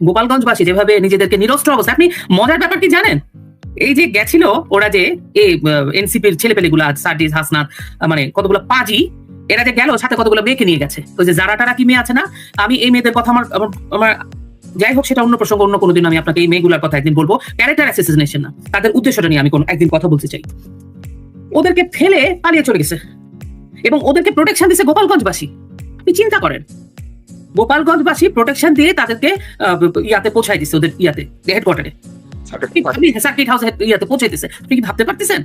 গোপালগঞ্জবাসী যেভাবে নিজেদেরকে নিরস্ত্র অবস্থা, আপনি মজার ব্যাপার কি জানেন? এই যে গেছিল ওরা যে এনসিপির ছেলেপেলেগুলা সার্জিস হাসনাত মানে কতগুলো পাজি, এরা যে গেল সাথে কতগুলো মেয়েকে নিয়ে গেছে। ওই যে যারা টারা কি মেয়ে আছে না, আমি এই মেয়েদের কথা আমার যাই হোক সেটা অন্য প্রসঙ্গ, অন্য কোনোদিন আমি আপনাকে এই মেয়েগুলার কথা একদিন বলবো। ক্যারেক্টার অ্যাসাসিনেশন না, তাদের উদ্দেশ্যটা নিয়ে আমি একদিন কথা বলতে চাই। ওদেরকে ফেলে পালিয়ে চলে গেছে এবং ওদেরকে প্রোটেকশন দিছে গোপালগঞ্জবাসী। আপনি চিন্তা করেন, গোপালগঞ্জবাসী প্রোটেকশন দিয়ে তাদেরকে ইয়াতে পৌঁছাই দিচ্ছে, ওদের ইয়াতে হেডকোয়ার্টারে, সার্কিট হাউস ইয়াতে পৌঁছাই দিচ্ছে। আপনি কি ভাবতে পারতেছেন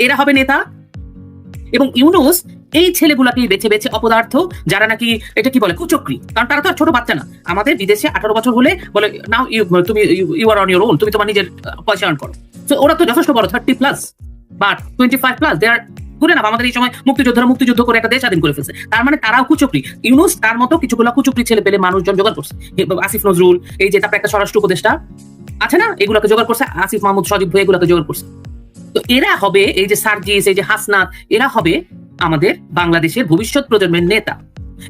এরা হবে নেতা? এবং ইউনূস এই ছেলেগুলাকে বেছে বেছে অপদার্থ, যারা নাকি এটা কি বলে কুচক্রী, কারণ তারা তো ছোট বাচ্চা না। আমাদের বিদেশে 18 বছর হলে বলে নাও তুমি you are on your own, তুমি তোমার নিজের পয়সা আর্ন করো। তো ওরা তো যথেষ্ট বড়, 30+ বা 25+, দে আর করে না। আমাদের এই সময় মুক্তিযুদ্ধ করে একটা দেশ স্বাধীন করে ফেলছে, তার মানে তারাও কুচক্রী। ইউনূস তার মতো কিছুগুলো কুচক্রী ছেলে পেলে মানুষজন জোগাড় করছে। আসিফ নজরুল, এই যে তারপরে একটা স্বরাষ্ট্র উপদেষ্টা আছে না, এগুলোকে জোগাড় করছে। আসিফ মাহমুদ সজীব ভাই এগুলোকে জোগাড় করছে। তো এরা হবে, এই যে সার্জিস, এই যে হাসনাত, এরা হবে আমাদের বাংলাদেশের ভবিষ্যৎ প্রজন্মের নেতা।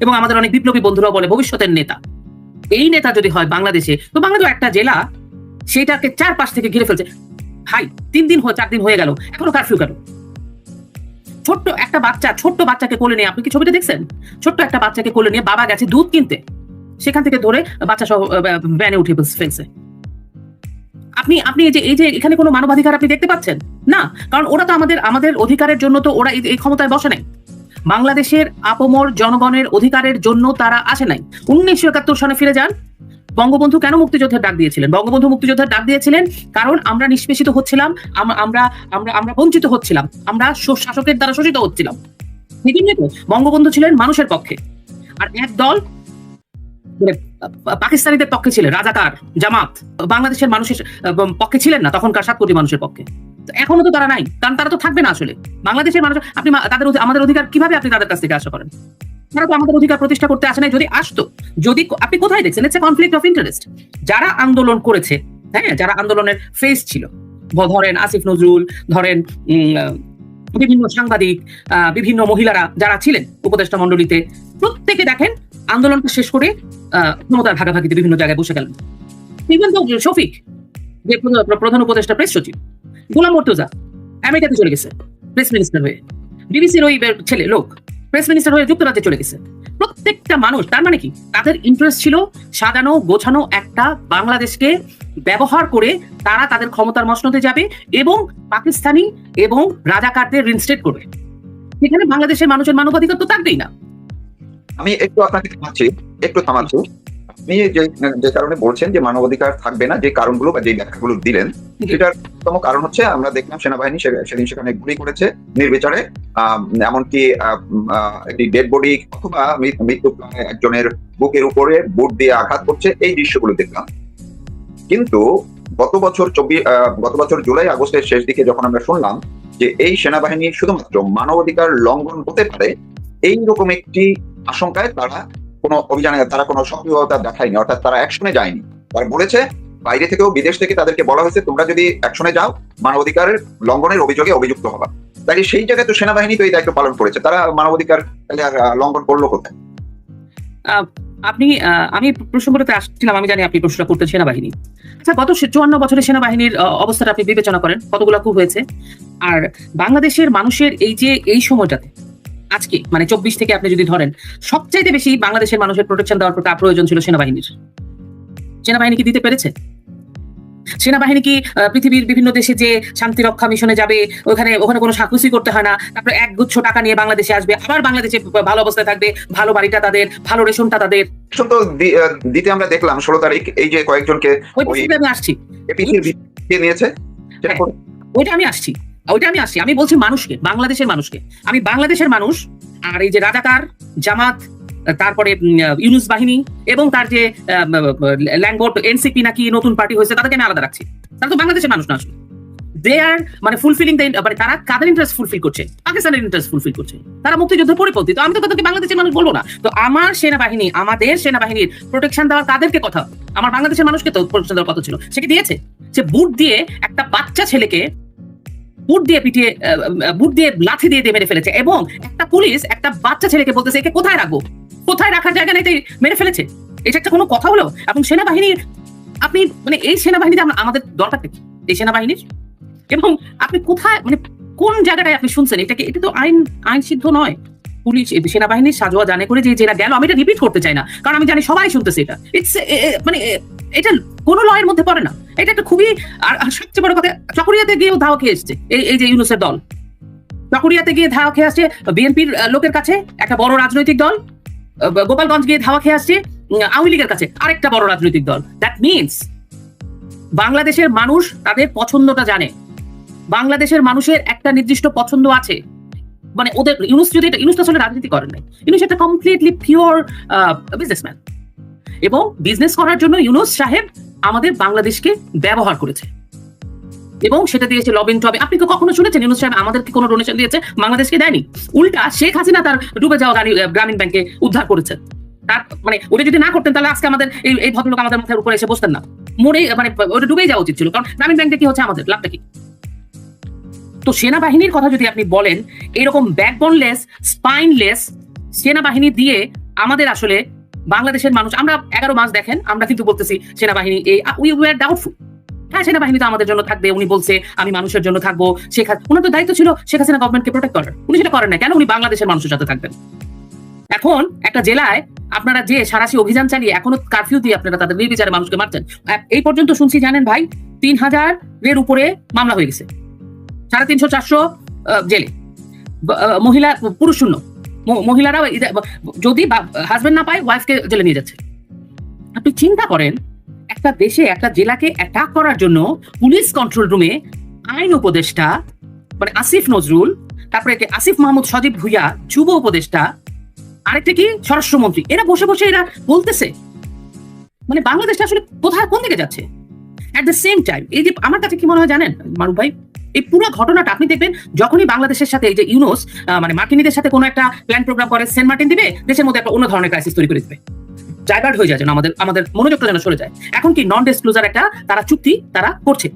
এবং আমাদের অনেক বিপ্লবী বন্ধুরাও বলে ভবিষ্যতের নেতা। এই নেতা যদি হয় বাংলাদেশে, তো বাংলাদেশ একটা জেলা, সেটাকে চারপাশ থেকে ঘিরে ফেলছে। ভাই 3 দিন 4 দিন হয়ে গেল, এখনো কারফিউ কেন? ছোট্ট একটা বাচ্চাকে কোলে নিয়ে, আপনি কি ছবিটা দেখছেন? ছোট্ট একটা বাচ্চাকে কোলে নিয়ে বাবা গেছে দুধ কিনতে, সেখান থেকে ধরে বাচ্চা সহ ভ্যানে উঠে ফেলছে। আপনি এই যে এখানে কোনো মানবাধিকার আপনি দেখতে পাচ্ছেন না? কারণ ওরা তো আমাদের অধিকারের জন্য তো ওরা এই ক্ষমতায় বসে নাই। বাংলাদেশের আপমর জনগণের অধিকারের জন্য তারা আসে নাই। 1971 সনে ফিরে যান, বঙ্গবন্ধু কেন মুক্তিযুদ্ধের ডাক দিয়েছিলেন? বঙ্গবন্ধু মুক্তিযুদ্ধের ডাক দিয়েছিলেন কারণ আমরা নিষ্পেষিত হচ্ছিলাম, আমরা বঞ্চিত হচ্ছিলাম, আমরা শাসকের দ্বারা শোষিত হচ্ছিলাম। বঙ্গবন্ধু ছিলেন মানুষের পক্ষে, আর এক দল পাকিস্তানিদের পক্ষে ছিলেন, রাজাকার জামাত বাংলাদেশের মানুষের পক্ষে ছিলেন না, তখনকার 7 কোটি মানুষের পক্ষে। এখনো তো তারা নাই, কারণ তারা তো থাকবে না আসলে। বাংলাদেশের মানুষ, আপনি আমাদের অধিকার কিভাবে আপনি তাদের কাছ থেকে আশা করেন? তারা তো আমাদের অধিকার প্রতিষ্ঠা করতে আসে নাই। যদি আসতো, যদি আপনি কোথায় দেখছেন it's a conflict of interest. যারা আন্দোলন করেছে, হ্যাঁ, যারা আন্দোলনের ফেস ছিল, ধরেন আসিফ নজরুল, ধরেন বিভিন্ন সাংবাদিক, বিভিন্ন মহিলারা যারা ছিলেন উপদেষ্টা মণ্ডলীতে, প্রত্যেকে দেখেন আন্দোলনটা শেষ করে ক্ষমতার ভাগাভাগিতে বিভিন্ন জায়গায় বসে গেলেন। ইভেন তো শফিক, যে প্রধান উপদেষ্টা প্রেস সচিব, গোলাম মর্তুজা আমেরিকাতে চলে গেছে প্রেস মিনিস্টার হয়ে। বিবিসির ওই ছেলে লোক প্রেস মিনিস্টার হয়ে যুক্তরাজ্যে চলে গেছে। প্রত্যেকটা মানুষ, তার মানে কি তাদের ইন্টারেস্ট ছিল সাজানো গোছানো একটা বাংলাদেশকে ব্যবহার করে তারা তাদের ক্ষমতার মসনদে যাবে এবং পাকিস্তানি এবং রাজাকারদের রিনস্টেট করবে। সেখানে বাংলাদেশের মানুষের মানবাধিকার তো থাকবেই না। আমি একটু আপনাকে থামাচ্ছি। আপনি যে কারণে বলছেন যে মানবাধিকার থাকবে না, যে কারণগুলো বা যে ব্যাখ্যাগুলো দিলেন, সেটার অন্যতম কারণ হচ্ছে আমরা দেখলাম সেনাবাহিনী সেদিন সেখানে গুলি করেছে নির্বিচারে, এমনকি একটি ডেড বডি অথবা মৃত্যু একজনের বুকের উপরে বুট দিয়ে আঘাত করছে, এই দৃশ্যগুলো দেখলাম। কিন্তু গত বছর জুলাই আগস্টের শেষ দিকে যখন আমরা শুনলাম যে এই সেনাবাহিনী শুধুমাত্র মানবাধিকার লঙ্ঘন হতে পারে, এইরকম একটি আশঙ্কায় তারা কোনো অভিযানে, তারা কোনো সক্রিয়তা দেখায়নি, অর্থাৎ তারা অ্যাকশনে যায়নি। তারা বলেছে বাইরে থেকেও, বিদেশ থেকে তাদেরকে বলা হয়েছে তোমরা যদি অ্যাকশনে যাও মানবাধিকারের লঙ্ঘনের অভিযোগে অভিযুক্ত হবা। তাই সেই জায়গায় তো সেনাবাহিনী তো এই দায়িত্ব পালন করেছে, তারা মানবাধিকার লঙ্ঘন করলো কোথায়? আমি প্রসঙ্গটাতে আসছিলাম, আমি জানি আপনি প্রশ্নটা করতেন সেনাবাহিনী। আচ্ছা, গত 54 বছরের সেনাবাহিনীর অবস্থাটা আপনি বিবেচনা করেন, কতগুলো খুব হয়েছে। আর বাংলাদেশের মানুষের এই সময়টাতে আজকে মানে 24 থেকে আপনি যদি ধরেন, সবচাইতে বেশি বাংলাদেশের মানুষের প্রোটেকশন দেওয়ার প্রয়োজন ছিল সেনাবাহিনীর। সেনাবাহিনী কি দিতে পেরেছে? সেনাবাহিনী কি পৃথিবীর বিভিন্ন দেশে যে শান্তি রক্ষা মিশনে যাবে, ওখানে কোনো সাকুসি করতে হয় না, তারপরে একগুচ্ছ টাকা নিয়ে বাংলাদেশে আসবে, আবার বাংলাদেশে ভালো অবস্থায় থাকবে, ভালো বাড়িটা তাদের, ভালো রেশনটা তাদের তো দিতে আমরা দেখলাম 16 তারিখ এই যে কয়েকজনকে আমি আসছি নিয়েছে, ওইটা আমি আসছি। আমি বলছি মানুষকে, বাংলাদেশের মানুষকে। আমি বাংলাদেশের মানুষ আর এই যে রাজাকার জামাত, তারপরে ইউনূস বাহিনী এবং তার যে ল্যাংবোর্ড এনসিপি নাকি নতুন পার্টি হয়েছে, তাদেরকে আমি আলাদা রাখছি। তারা তো বাংলাদেশের মানুষ না আসলে। দে আর মানে ফুলফিলিং মানে তারা কাদের ইন্টারেস্ট ফুলফিল করছে? পাকিস্তানের ইন্টারেস্ট ফুলফিল করছে। তারা মুক্তিযুদ্ধের পরিপন্থী। তো আমি তো তাদেরকে বাংলাদেশের মানুষ বলবো না। তো আমাদের সেনাবাহিনীর প্রোটেকশন দেওয়ার কাদেরকে কথা? আমার বাংলাদেশের মানুষকে তো প্রোটেকশন দেওয়ার কথা ছিল, সে কি দিয়েছে? সে বুট দিয়ে একটা বাচ্চা ছেলেকে বুট দিয়ে লাথি দিয়ে মেরে ফেলেছে, এবং একটা পুলিশ একটা বাচ্চা ছেলেকে বলতেছে একে কোথায় রাখবো, কোথায় রাখার জায়গা নেই, মেরে ফেলেছে। এটা একটা কোনো কথা হলো? এবং সেনাবাহিনীর আপনি মানে এই সেনাবাহিনীতে আমাদের দরকারটা কি এই সেনাবাহিনীর? এবং আপনি কোথায় মানে কোন জায়গাটায় আপনি শুনছেন এটাকে? এটা তো আইন সিদ্ধ নয়। পুলিশ সেনাবাহিনীর সাজোয়া জানে করে যে জেলা গেল, আমি এটা রিপিট করতে চাই না, কারণ আমি জানি সবাই শুনতেছে এটা। ইটস মানে এটা কোনো লয়ের মধ্যে পড়ে না। এটা একটা খুবই আর সবচেয়ে বড় কথা, চকরিয়াতে গিয়েও ধাওয়া খেয়ে এসছে এই যে ইউনূসের দল। চকরিয়াতে গিয়ে ধাওয়া খেয়ে আসছে বিএনপির লোকের কাছে, একটা বড় রাজনৈতিক দল। গোপালগঞ্জ গিয়ে ধাওয়া খেয়ে আসছে আওয়ামী লীগের কাছে, আরেকটা বড় রাজনৈতিক দল। দ্যাট মিনস বাংলাদেশের মানুষ তাদের পছন্দটা জানে। বাংলাদেশের মানুষের একটা নির্দিষ্ট পছন্দ আছে। মানে ওদের ইউনূস যদি ইউনূস আসলে রাজনীতি করেন নাই, ইউনূস একটা কমপ্লিটলি পিওর বিজনেসম্যান, এবং বিজনেস করার জন্য ইউনূস সাহেব আমাদের বাংলাদেশকে ব্যবহার করেছে, এবং সেটা দিয়েছে লবিং টবে। আপনি তো কখনো শুনেছেন ইউনূস সাহেব আমাদেরকে কোনো ডোনেশন দিয়েছে? বাংলাদেশকে দেয়নি। উল্টা শেখ হাসিনা তার ডুবে যাওয়া গ্রামীণ ব্যাংকে উদ্ধার করেছে। তার মানে ওটা যদি না করতেন তাহলে আজকে আমাদের এই ভদ্রলোক আমাদের মাথার উপরে এসে বসতেন না, মরে মানে ওটা ডুবেই যাওয়া উচিত ছিল। কারণ গ্রামীণ ব্যাংকে কি হচ্ছে আমাদের লাভটা কি? তো সেনাবাহিনীর কথা যদি আপনি বলেন, এরকম ব্যাকবোনলেস স্পাইনলেস সেনাবাহিনী দিয়ে আমাদের আসলে বাংলাদেশের মানুষ, আমরা 11 মাস দেখেন আমরা কিন্তু বলতেছি সেনাবাহিনী উই ওয়্যার ডাউটফুল। হ্যাঁ, সেনাবাহিনী তো আমাদের জন্য থাকবে, উনি বলছে আমি মানুষের জন্য থাকবো। ওনার তো দায়িত্ব ছিল শেখ হাসিনা গভর্নমেন্টকে প্রোটেক্ট করার, উনি সেটা করেন না কেন? উনি বাংলাদেশের মানুষের সাথে থাকবেন। এখন একটা জেলায় আপনারা যে সারাশি অভিযান চালিয়ে এখনো কারফিউ দিয়ে আপনারা তাদের নির্বিচারে মানুষকে মারছেন। এই পর্যন্ত শুনছি জানেন ভাই, 3000-এর উপরে মামলা হয়ে গেছে, 350-400 জেলে, মহিলা পুরুষ শূন্য। মহিলারাও যদি হাজবেন্ড না পায় ওয়াইফকে জেলে নিয়ে যাচ্ছে। আপনি চিন্তা করেন, একটা দেশে একটা জেলাকে অ্যাটাক করার জন্য পুলিশ কন্ট্রোল রুমে আইন উপদেষ্টা মানে আসিফ নজরুল, তারপরে আসিফ মাহমুদ সজীব ভুইয়া যুব উপদেষ্টা, আরেকটা কি স্বরাষ্ট্রমন্ত্রী, এরা বসে বসে এরা বলতেছে মানে বাংলাদেশটা আসলে কোথায় কোন দিকে যাচ্ছে। অ্যাট দ্য সেম টাইম এই যে আমার কাছে কি মনে হয় জানেন মারুফ ভাই, এই পুরো ঘটনাটা আপনি দেখবেন যখনই বাংলাদেশের সাথে এই যে ইউনূস মানে মার্কিনীদের সাথে কোনো একটা প্ল্যান প্রোগ্রাম করে, সেন্ট মার্টিন দিবে, দেশের মধ্যে একটা অন্য ধরনের ক্রাইসিস তৈরি করে দিবে, ডাইভার্ট হয়ে যায় যেন আমাদের মনোযোগটা যেন সরে যায়। এখন কি নন ডিসক্লোজার একটা তারা চুক্তি তারা করছে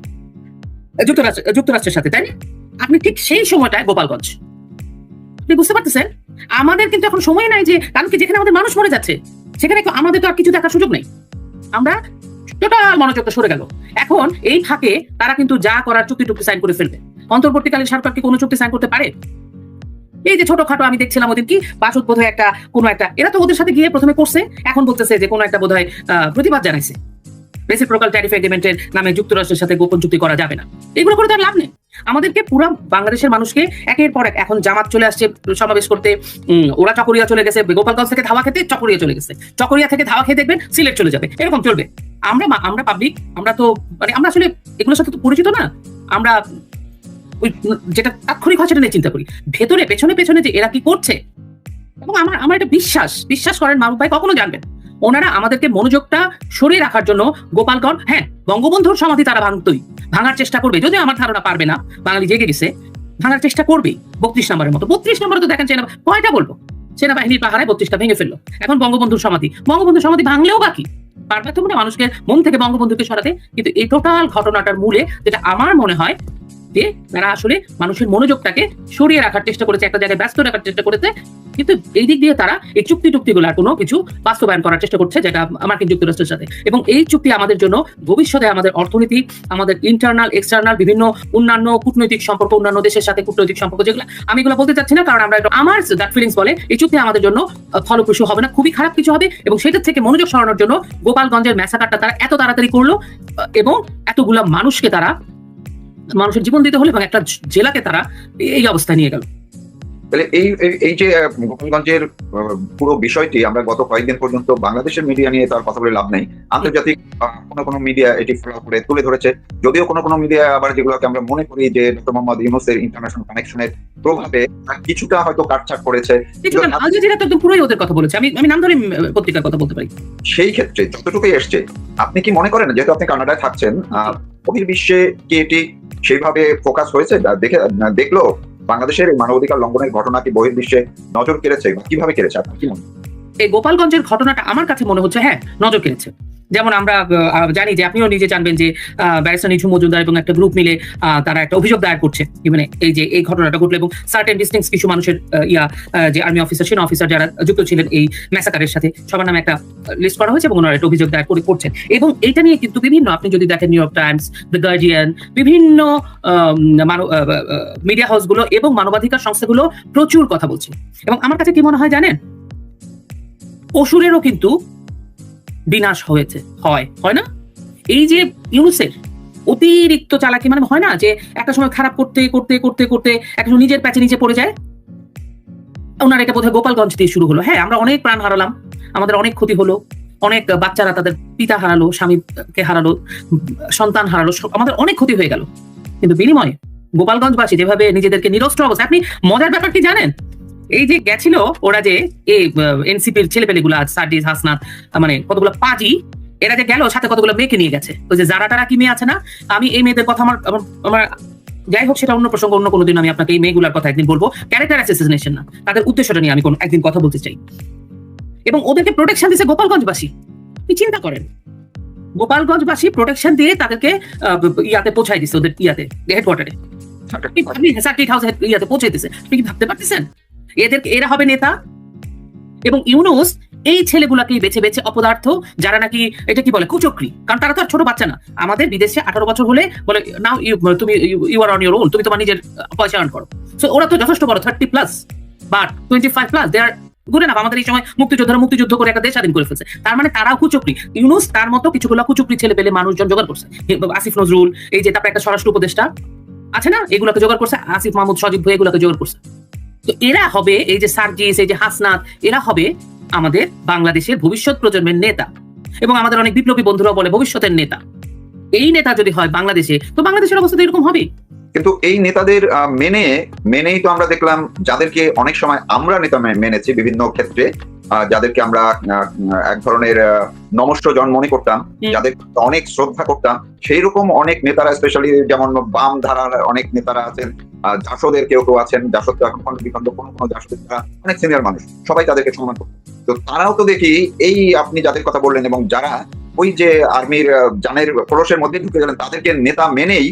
যুক্তরাষ্ট্রের সাথে, তাই না? আপনি ঠিক সেই সময়টায় গোপালগঞ্জ, আপনি বুঝতে পারতেছেন আমাদের কিন্তু এখন সময় নাই যে, কারণ কি যেখানে আমাদের মানুষ মরে যাচ্ছে সেখানে আমাদের তো আর কিছু দেখার সুযোগ নেই, আমরা টোটাল মনোযোগটা সরে গেল। এখন এই ফাঁকে তারা কিন্তু যা করার চুক্তি সাইন করে ফেলবে। অন্তর্বর্তীকালীন সরকার কি কোনো চুক্তি সাইন করতে পারে? এই যে ছোটখাটো আমি দেখছিলাম ওদের কি বাসুদ বোধহয় একটা কোনো একটা, এরা তো ওদের সাথে গিয়ে প্রথমে করছে, এখন বলতেছে যে কোনো একটা বোধহয় প্রতিবাদ জানাইছে, রেসিপ্রোকাল ট্যারিফ এগ্রিমেন্টের নামে যুক্তরাষ্ট্রের সাথে গোপন চুক্তি করা যাবে না। এগুলো করে তার লাভ নেই। আমাদেরকে পুরো বাংলাদেশের মানুষকে একের পর এক, এখন জামাত চলে আসছে সমাবেশ করতে, ওরা চকরিয়া চলে গেছে, গোপালগঞ্জ থেকে ধাওয়া খেতে চকরিয়া চলে গেছে, চকরিয়া থেকে ধাওয়া খেয়ে দেখবেন সিলেট চলে যাবে, এরকম চলবে। আমরা পাবলিক, আমরা তো মানে আমরা আসলে এগুলোর সাথে তো পরিচিত না, আমরা ওই যেটা তাৎক্ষণিক হয় সেটা নিয়ে চিন্তা করি, ভেতরে পেছনে যে এরা কি করছে। এবং আমার এটা বিশ্বাস করেন মারুফ ভাই, কখনো জানবেন ওনারা আমাদেরকে মনোযোগটা সরিয়ে রাখার জন্য গোপালগঞ্জ, হ্যাঁ বঙ্গবন্ধুর সমাধি তারা ভাঙার চেষ্টা করবে, যদিও আমার ধারণা পারবে না, বাঙালি জেগে গেছে, ভাঙার চেষ্টা করবে 32 নম্বরের মতো। 32 নম্বরে তো দেখেন কয়টা বলবো, সেনাবাহিনীর পাহারায় 32টা ভেঙে ফেললো। এখন বঙ্গবন্ধুর সমাধি ভাঙলেও বাকি পারবে তো মানে মানুষকে মন থেকে বঙ্গবন্ধুকে সরাতে। কিন্তু এই টোটাল ঘটনাটার মূলে যেটা আমার মনে হয় যে তারা আসলে মানুষের মনোযোগটাকে সরিয়ে রাখার চেষ্টা করেছে, একটা জায়গায় ব্যস্ত রাখার চেষ্টা করেছে, কিন্তু এই দিক দিয়ে তারা এই চুক্তিগুলো কোনো কিছু বাস্তবায়ন করার চেষ্টা করছে, যেটা মার্কিন যুক্তরাষ্ট্রের সাথে। এবং এই চুক্তি আমাদের জন্য ভবিষ্যতে আমাদের অর্থনীতি, আমাদের ইন্টারনাল এক্সটার্নাল বিভিন্ন অন্যান্য কূটনৈতিক সম্পর্ক, অন্যান্য দেশের সাথে কূটনৈতিক সম্পর্ক, যেগুলো আমি এগুলো বলতে চাচ্ছি না, কারণ আমার দ্যাট ফিলিংস বলে এই চুক্তি আমাদের জন্য ফলপ্রসূ হবে না, খুবই খারাপ কিছু হবে। এবং সেটার থেকে মনোযোগ সরানোর জন্য গোপালগঞ্জের ম্যাসাকারটা তারা এত তাড়াতাড়ি করলো, এবং এতগুলা মানুষকে তারা মানুষের জীবন দিতে হলো, এবং একটা জেলাকে তারা এই অবস্থায় নিয়ে গেল। তাহলে এই যে গোপালগঞ্জের পুরো বিষয়টি আমরা গত কয়েকদিন পর্যন্ত বাংলাদেশের মিডিয়া নিয়ে তার কথা বলে লাভ নেই, আন্তর্জাতিক কোনো মিডিয়া এটি ফলো করে তুলে ধরেছে, যদিও কোনো মিডিয়া আবার যেগুলোকে আমরা মনে করি যে ডক্টর মোহাম্মদ ইউনূসের ইন্টারন্যাশনাল কানেকশনের প্রভাবে কিছুটা হয়তো কাটছাট করেছে। আল জাজিরা তো একদম পুরোই ওদের কথা বলেছে, আমি নাম ধরে পত্রিকার কথা বলতে পারি। সেই ক্ষেত্রে যতটুকুই এসছে, আপনি কি মনে করেন যেহেতু আপনি কানাডায় থাকছেন, বহির্বিশ্বে কি এটি সেইভাবে ফোকাস হয়েছে, দেখলো বাংলাদেশের এই মানবাধিকার লঙ্ঘনের ঘটনা কি বহির্বিশ্বে নজর কেড়েছে, কিভাবে কেড়েছে, আপনার কি মনে হয়? এই গোপালগঞ্জের ঘটনাটা আমার কাছে মনে হচ্ছে হ্যাঁ নজর কেড়েছে। যেমন আমরা জানি যে আপনিও নিজে জানবেন যে ব্যারিস্টার নিঝুম মজুমদার এবং একটা গ্রুপ মিলে তারা একটা অভিযোগ দায়ের করছে মানে এই যে এই ঘটনাটা ঘটলো এবং সার্টেন ডিস্টিংস কিছু মানুষের যে আর্মি অফিসার সেনা অফিসার যারা যুক্ত ছিলেন এই ম্যাসাকারের সাথে সবার নামে একটা লিস্ট করা হয়েছে এবং ওনারা একটা অভিযোগ দায়ের করছেন এবং এটা নিয়ে কিন্তু বিভিন্ন আপনি যদি দেখেন new York Times, the guardian, বিভিন্ন মিডিয়া হাউসগুলো এবং মানবাধিকার সংস্থাগুলো প্রচুর কথা বলছে। এবং আমার কাছে কি মনে হয় জানেন, অসুরেরও কিন্তু বিনাশ হয়েছে, হয় না? এই যে ইউনুসের অতিরিক্ত চালাকি, মানে হয় না যে একটা সময় খারাপ করতে করতে করতে করতে একজন নিজের প্যাচে নিচে পড়ে যায়। ওনার এটা বোধহয় গোপালগঞ্জ দিয়ে শুরু হলো। হ্যাঁ, আমরা অনেক প্রাণ হারালাম, আমাদের অনেক ক্ষতি হলো, অনেক বাচ্চারা তাদের পিতা হারালো, স্বামীকে হারালো, সন্তান হারালো, আমাদের অনেক ক্ষতি হয়ে গেল। কিন্তু বিনিময়ে গোপালগঞ্জবাসী যেভাবে নিজেদেরকে নিরস্ত্র অবস্থা, আপনি মজার ব্যাপার কি জানেন, এই যে গেছিল ওরা যে এই এনসিপির ছেলেপেলেগুলো সার্জিস, হাসনাত, মানে কতগুলো পাজি, এরা যে গেল সাথে কতগুলো মেয়েকে নিয়ে গেছে। ওই যে যারা টারা কি মেয়ে আছে না, আমি এই মেয়েদের কথা আমার যাই হোক সেটা অন্য প্রসঙ্গ, অন্য কোনোদিন আমি আপনাকে এই মেয়েগুলোর কথা একদিন বলবো। ক্যারেক্টার অ্যাসাসিনেশন না, তাদের উদ্দেশ্যটা নিয়ে আমি একদিন কথা বলতে চাই। এবং ওদেরকে প্রোটেকশন দিয়েছে গোপালগঞ্জবাসী। আপনি চিন্তা করেন, গোপালগঞ্জবাসী প্রোটেকশন দিয়ে তাদেরকে ইয়াতে পৌঁছাই দিচ্ছে, ওদের ইয়াতে হেডকোয়ার্টারে, সার্কিট হাউস ইয়াতে পৌঁছে দিচ্ছে। আপনি কি ভাবতে পারতেছেন এরা হবে নেতা? এবং ইউনুস এই ছেলেগুলাকেই বেছে বেছে অপদার্থ, যারা নাকি এটা কি বলে কুচক্রি, কারণ তারা তো আর ছোট বাচ্চা না। আমাদের বিদেশে 18 বছর হলে বলে নাও তুমি you are on your own, তুমি তোমার নিজের পয়সা আর্ন করো। সো ওরা তো যথেষ্ট বড়, 30+ বা 25+, দে আর গুড এনাফ। আমাদের এই সময় মুক্তিযুদ্ধ করে একটা দেশ স্বাধীন করে ফেলছে, তার মানে তারাও কুচক্রি। ইউনুস তার মতো কিছুগুলো কুচক্রি ছেলে পেলে মানুষজন জোগাড় করছে। আসিফ নজরুল, এই যে তারপরে একটা স্বরাষ্ট্র উপদেষ্টা আছে না, এগুলোকে জোগাড় করছে, আসিফ মাহমুদ, সজীব ভাই এগুলোকে জোগাড় করছে। তো এরা হবে, এই যে সার্জিস, এই যে হাসনাত, এরা হবে আমাদের বাংলাদেশের ভবিষ্যৎ প্রজন্মের নেতা। এবং আমাদের অনেক বিপ্লবী বন্ধুরা বলে ভবিষ্যতের নেতা। এই নেতা যদি হয় বাংলাদেশে, তো বাংলাদেশের অবস্থা এরকম হবে। কিন্তু এই নেতাদের মেনেই তো আমরা দেখলাম, যাদেরকে অনেক সময় আমরা নেতা মেনেছি বিভিন্ন ক্ষেত্রে, যাদেরকে আমরা এক ধরনের নমস্যজন মনে করতাম, যাদের অনেক শ্রদ্ধা করতাম, সেই রকম অনেক নেতারা, স্পেশালি যেমন বাম ধারার অনেক নেতারা আছেন, জাসদের কেউ কেউ আছেন, জাসদ তো এখন বিখণ্ড, কোনো জাসদের তারা অনেক সিনিয়র মানুষ, সবাই তাদেরকে সম্মান করত। তো তারাও তো দেখি এই আপনি যাদের কথা বললেন, এবং যারা ওই যে আর্মির জানের খোলসের মধ্যে ঢুকে গেলেন, তাদেরকে নেতা মেনেই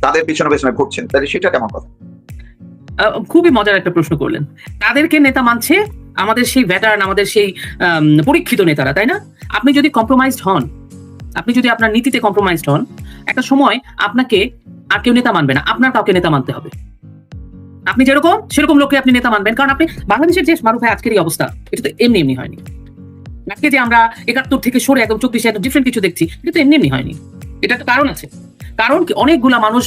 তাদের পিছনে পেছনে ঘুরছেন, তাহলে সেটা কেমন কথা? খুবই মজার একটা প্রশ্ন করলেন। তাদেরকে নেতা মানছে আমাদের সেই ভেটারান, আমাদের সেই পরীক্ষিত নেতারা, তাই না? আপনি যদি কম্প্রোমাইজড হন, আপনি যদি আপনার নীতিতে কম্প্রোমাইজড হন, একটা সময় আপনাকে আর কেউ নেতা মানবে না, আপনার কাউকে নেতা মানতে হবে। আপনি যেরকম সেরকম লোককে আপনি নেতা মানবেন, কারণ আপনি বাংলাদেশের যে মারুফ ভাই আজকের এই অবস্থা, এটা তো এমনি হয়নি। আজকে যে আমরা 71 থেকে সরে একদম 24 একদম ডিফারেন্ট কিছু দেখছি, এটা তো এমনি হয়নি। এটা তো কারণ আছে। কারণ কি, অনেকগুলা মানুষ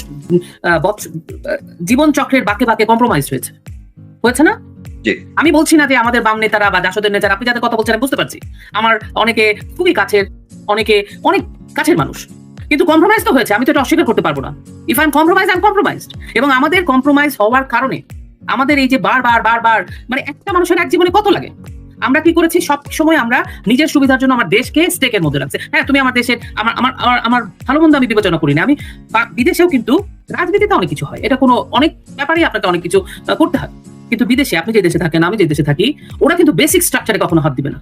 জীবন চক্রের বাঁকে বাঁকে কম্প্রোমাইজ হয়েছে না? আমি বলছি না যে আমাদের বাম নেতারা বা জাসদের নেতারা, আপনি যাদের কথা বলছেন বুঝতে পারছি, আমার অনেকে খুবই কাছের, অনেকে অনেক কাছের মানুষ, কিন্তু কম্প্রোমাইজ তো হয়েছে, আমি তো এটা অস্বীকার করতে পারবো না। If I am compromise, I am compromised. এবং আমাদের কম্প্রোমাইজ হওয়ার কারণে আমাদের এই যে বারবার মানে একটা মানুষের এক জীবনে কত লাগে, আমরা কি করেছি, সব সময় আমরা নিজের সুবিধার জন্য আমার দেশকে স্টেকের মধ্যে রাখছি। হ্যাঁ, তুমি আমার দেশের আমার ভালো মন্দ আমি বিবেচনা করি না। আমি বিদেশেও কিন্তু রাজনীতিতে অনেক কিছু হয়, এটা কোনো অনেক ব্যাপারেই আপনাকে অনেক কিছু করতে হয়। কিন্তু বিদেশে, আপনি যে দেশে থাকেন, আমি যে দেশে থাকি, ওরা কিন্তু বেসিক স্ট্রাকচারে কখনো হাত দিবে না।